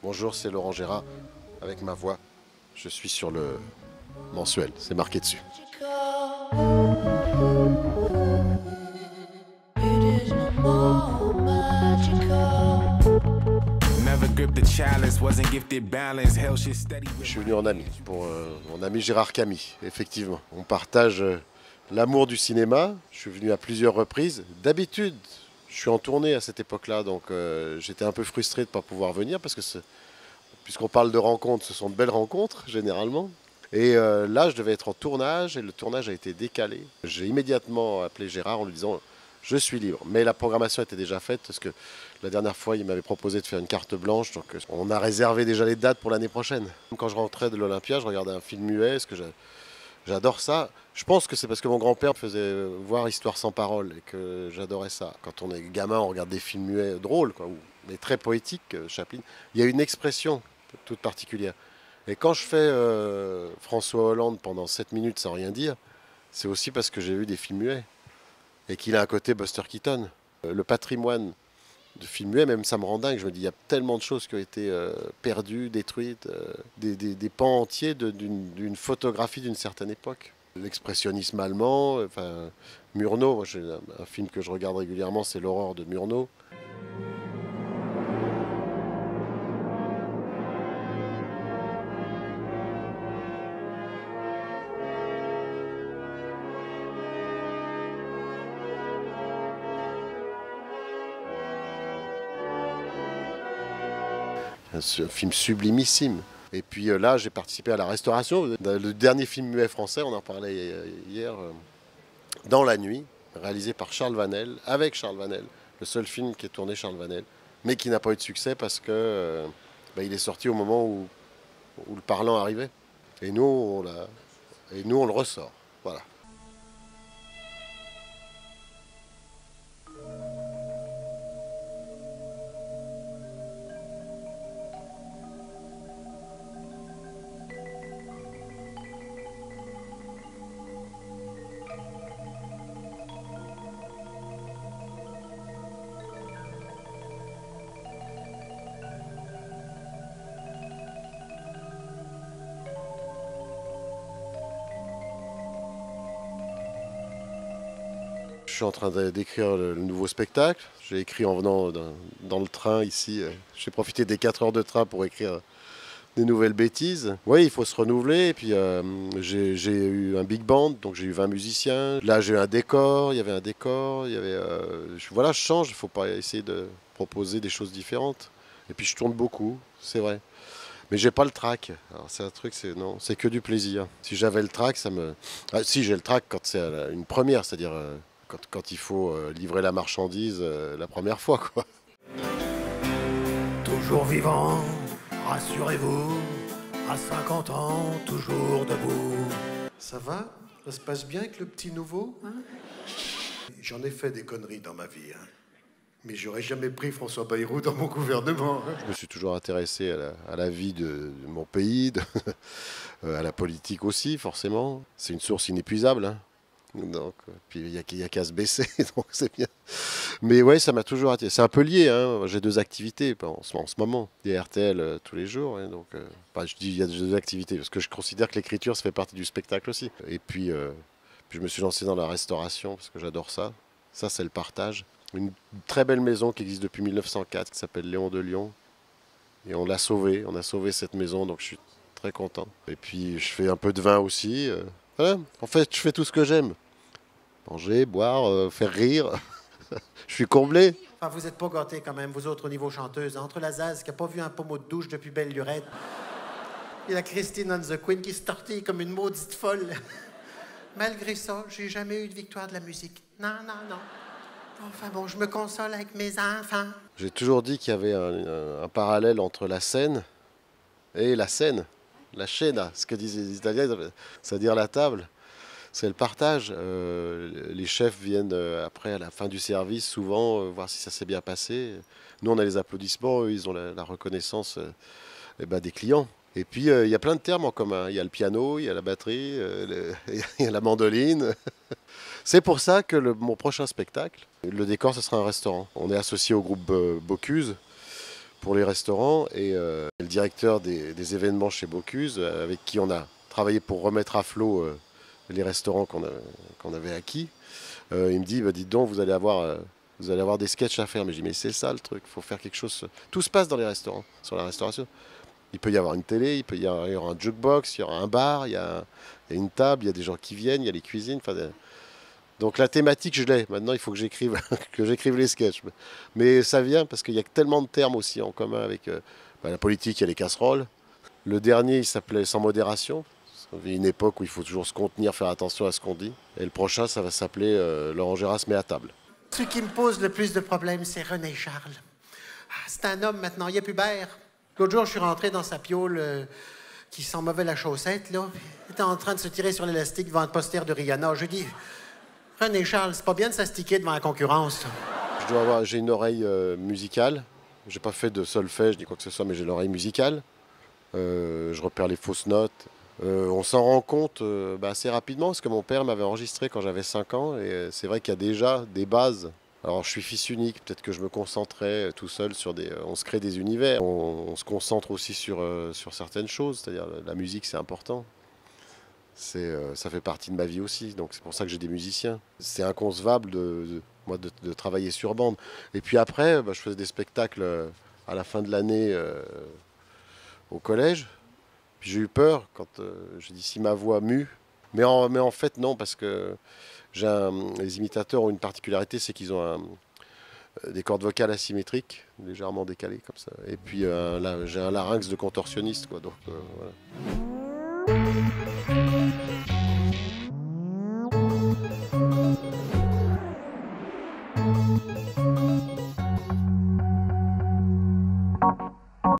Bonjour, c'est Laurent Gérard avec ma voix. Je suis sur le mensuel, c'est marqué dessus. Je suis venu en ami, pour mon ami Gérard Camille, effectivement. On partage l'amour du cinéma. Je suis venu à plusieurs reprises. D'habitude, je suis en tournée à cette époque-là, donc j'étais un peu frustré de ne pas pouvoir venir, parce que puisqu'on parle de rencontres, ce sont de belles rencontres, généralement. Et là, je devais être en tournage, et le tournage a été décalé. J'ai immédiatement appelé Gérard en lui disant « Je suis libre ». Mais la programmation était déjà faite, parce que la dernière fois, il m'avait proposé de faire une carte blanche, donc on a réservé déjà les dates pour l'année prochaine. Quand je rentrais de l'Olympia, je regardais un film muet, parce que j'adore ça. Je pense que c'est parce que mon grand-père me faisait voir Histoire sans parole, et que j'adorais ça. Quand on est gamin, on regarde des films muets drôles, quoi, mais très poétiques, Chaplin. Il y a une expression toute particulière. Et quand je fais François Hollande pendant 7 minutes sans rien dire, c'est aussi parce que j'ai vu des films muets. Et qu'il a un côté Buster Keaton. Le patrimoine de films muets, même ça me rend dingue. Je me dis, il y a tellement de choses qui ont été perdues, détruites, des pans entiers d'une photographie d'une certaine époque. L'expressionnisme allemand, enfin, Murnau, moi, j'ai un film que je regarde régulièrement, c'est L'Aurore de Murnau. Un film sublimissime. Et puis là, j'ai participé à la restauration. Le dernier film muet français, on en parlait hier, Dans la nuit, réalisé par Charles Vanel, avec Charles Vanel. Le seul film qui est tourné Charles Vanel, mais qui n'a pas eu de succès parce que il est sorti au moment où le parlant arrivait. Et nous, on le ressort. Voilà. Je suis en train d'écrire le nouveau spectacle. J'ai écrit en venant dans le train ici. J'ai profité des 4 heures de train pour écrire des nouvelles bêtises. Oui, il faut se renouveler. Et puis j'ai eu un big band, donc j'ai eu 20 musiciens. Là, j'ai eu un décor. Il y avait un décor. Il y avait, voilà, je change. Il ne faut pas essayer de proposer des choses différentes. Et puis je tourne beaucoup, c'est vrai. Mais j'ai pas le trac. Alors c'est un truc, non, c'est que du plaisir. Si j'avais le trac, ça me. Ah, si j'ai le trac quand c'est une première, c'est-à-dire quand il faut livrer la marchandise la première fois, quoi. Toujours vivant, rassurez-vous, à 50 ans, toujours debout. Ça va? Ça se passe bien avec le petit nouveau, hein? J'en ai fait des conneries dans ma vie, hein. Mais j'aurais jamais pris François Bayrou dans mon gouvernement, hein. Je me suis toujours intéressé à la vie de mon pays, à la politique aussi, forcément. C'est une source inépuisable, hein. Donc, puis il y a qu'à se baisser, donc c'est bien. Mais ouais, ça m'a toujours attiré. C'est un peu lié, hein. J'ai 2 activités en ce moment. Des RTL tous les jours, hein, donc, je dis il y a 2 activités, parce que je considère que l'écriture, ça fait partie du spectacle aussi. Et puis je me suis lancé dans la restauration, parce que j'adore ça. Ça, c'est le partage. Une très belle maison qui existe depuis 1904, qui s'appelle Léon de Lyon. Et on l'a sauvée, on a sauvé cette maison, donc je suis très content. Et puis je fais un peu de vin aussi. Voilà. En fait, je fais tout ce que j'aime. Manger, boire, faire rire. Je suis comblé. Enfin, vous êtes pas gâtés quand même, vous autres, au niveau chanteuse. Entre la Zaz, qui a pas vu un pommeau de douche depuis belle lurette, et la Christine on the Queen, qui se tortille comme une maudite folle. Malgré ça, j'ai jamais eu de victoire de la musique. Non, non, non. Enfin bon, je me console avec mes enfants. J'ai toujours dit qu'il y avait un parallèle entre la scène et la scène. La scena, ce que disent les Italiens, c'est-à-dire la table. C'est le partage. Les chefs viennent après, à la fin du service, souvent voir si ça s'est bien passé. Nous, on a les applaudissements, eux, ils ont la reconnaissance des clients. Et puis, il y a plein de termes en commun. Il y a le piano, il y a la batterie, il y a la mandoline. C'est pour ça que mon prochain spectacle, le décor, ce sera un restaurant. On est associé au groupe Bocuse pour les restaurants et le directeur des événements chez Bocuse, avec qui on a travaillé pour remettre à flot les restaurants qu'on avait acquis. Il me dit, bah, dites donc, vous allez avoir des sketchs à faire. Mais je dis, mais c'est ça le truc, il faut faire quelque chose. Tout se passe dans les restaurants, sur la restauration. Il peut y avoir une télé, il y aura un jukebox, il y aura un bar, il y a une table, il y a des gens qui viennent, il y a les cuisines. Donc la thématique, je l'ai. Maintenant, il faut que j'écrive les sketchs. Mais ça vient parce qu'il y a tellement de termes aussi en commun avec la politique, il y a les casseroles. Le dernier, il s'appelait Sans modération. On vit une époque où il faut toujours se contenir, faire attention à ce qu'on dit. Et le prochain, ça va s'appeler Laurent Gérard se met à table. Ce qui me pose le plus de problèmes, c'est René Charles. C'est un homme maintenant, il est pubère. L'autre jour, je suis rentré dans sa piole qui sent mauvais la chaussette, là. Il était en train de se tirer sur l'élastique devant le poster de Rihanna. Je lui dis, René Charles, c'est pas bien de s'astiquer devant la concurrence. J'ai une oreille musicale. J'ai pas fait de solfège ni quoi que ce soit, mais j'ai l'oreille musicale. Je repère les fausses notes. On s'en rend compte assez rapidement parce que mon père m'avait enregistré quand j'avais 5 ans et c'est vrai qu'il y a déjà des bases. Alors je suis fils unique, peut-être que je me concentrais tout seul sur on se crée des univers. On se concentre aussi sur certaines choses, c'est-à-dire la musique c'est important. Ça fait partie de ma vie aussi, donc c'est pour ça que j'ai des musiciens. C'est inconcevable de travailler sur bande. Et puis après, je faisais des spectacles à la fin de l'année au collège. Puis j'ai eu peur quand j'ai dit si ma voix mue. Mais en fait non, parce que les imitateurs ont une particularité, c'est qu'ils ont des cordes vocales asymétriques, légèrement décalées comme ça. Et puis j'ai un larynx de contorsionniste, quoi. Donc voilà.